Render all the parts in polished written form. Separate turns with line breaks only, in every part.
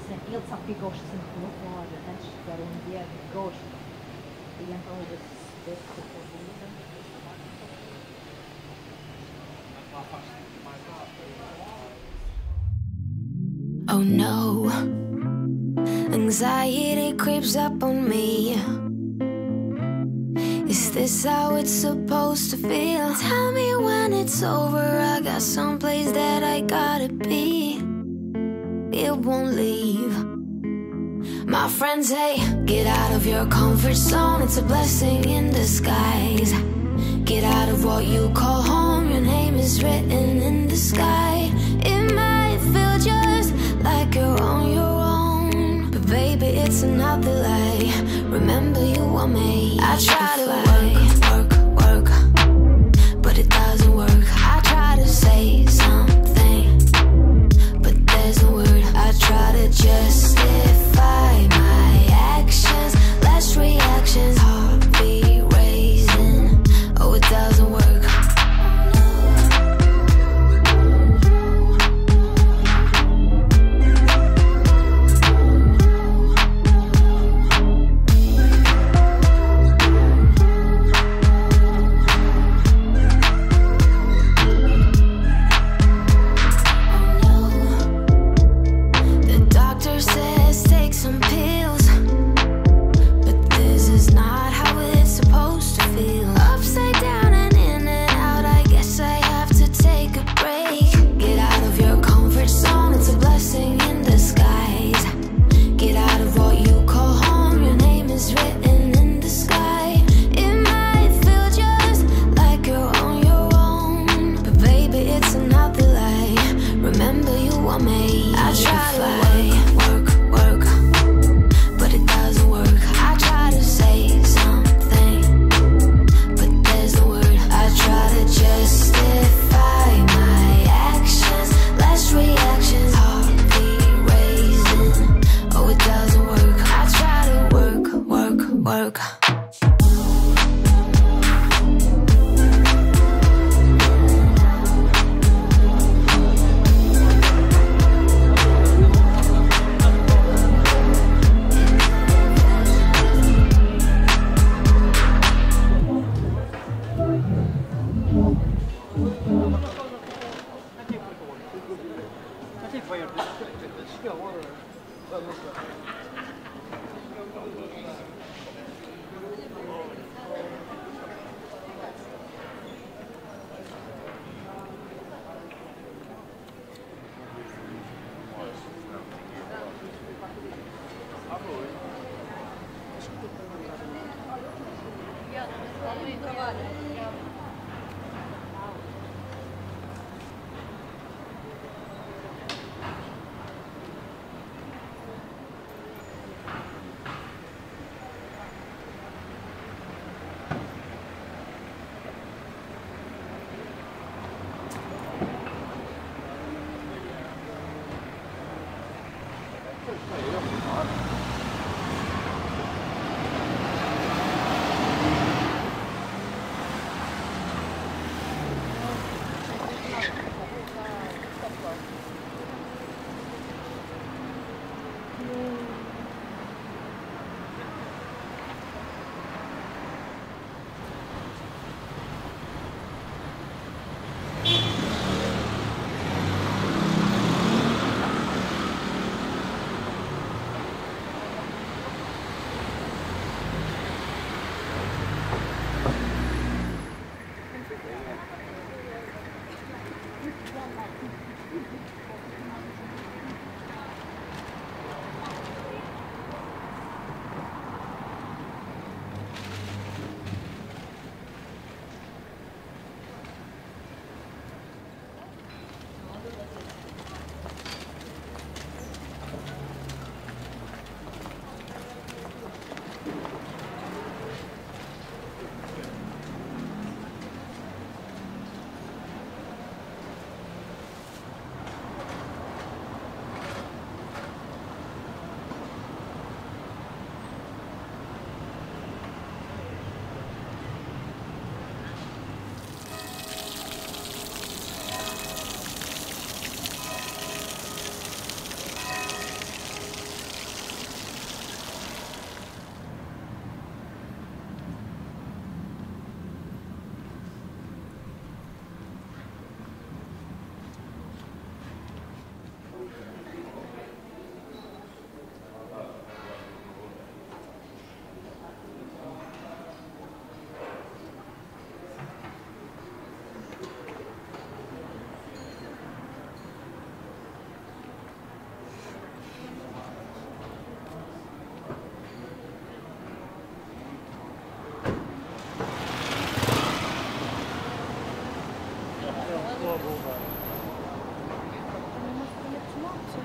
ele sabe que gosta sempre de uma loja, antes de dar um dia, gosta. E então ele desse
Oh no, anxiety creeps up on me. Is this how it's supposed to feel? Tell me when it's over, I got someplace that I gotta be. It won't leave. My friends say, get out of your comfort zone, it's a blessing in disguise. Get out of what you call home, your name is written in the sky. It might feel just like you're on your own, but baby, it's another lie. Remember you were made. I try to work, but it doesn't work. I try to say something, but there's no word. I try to justify my actions, less reactions, heartbeat raising. Oh, it doesn't work.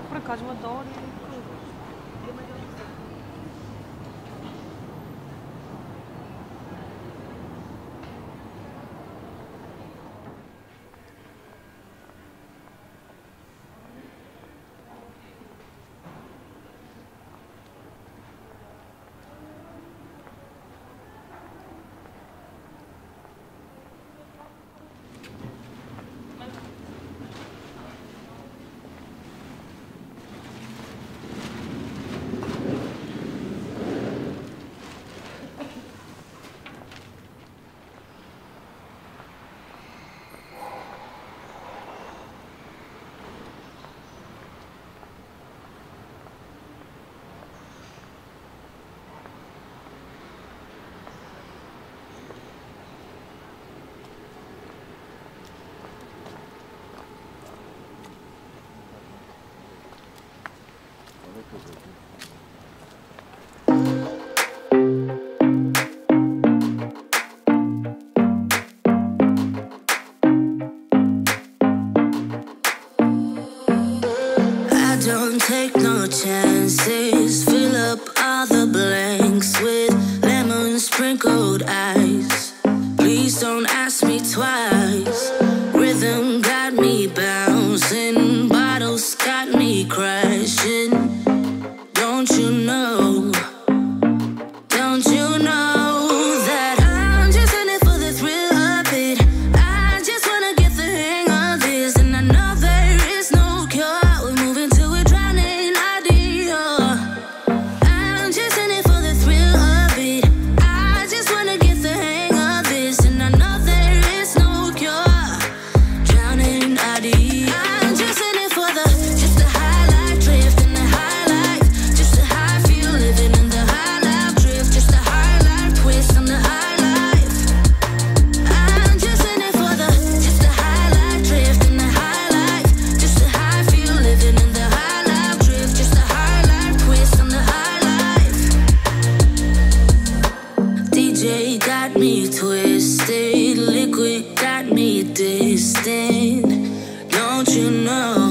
Por acaso eu adoro.
Don't take no chances. Fill up all the blanks with lemon sprinkled ice. Please don't ask me twice. Rhythm got me bouncing, bottles got me crashing. Don't you know? Don't you know that I'm just in it for the thrill of it? I just wanna get the hang of this, and I know there is no cure. Got me twisted, liquid got me distant. Don't you know?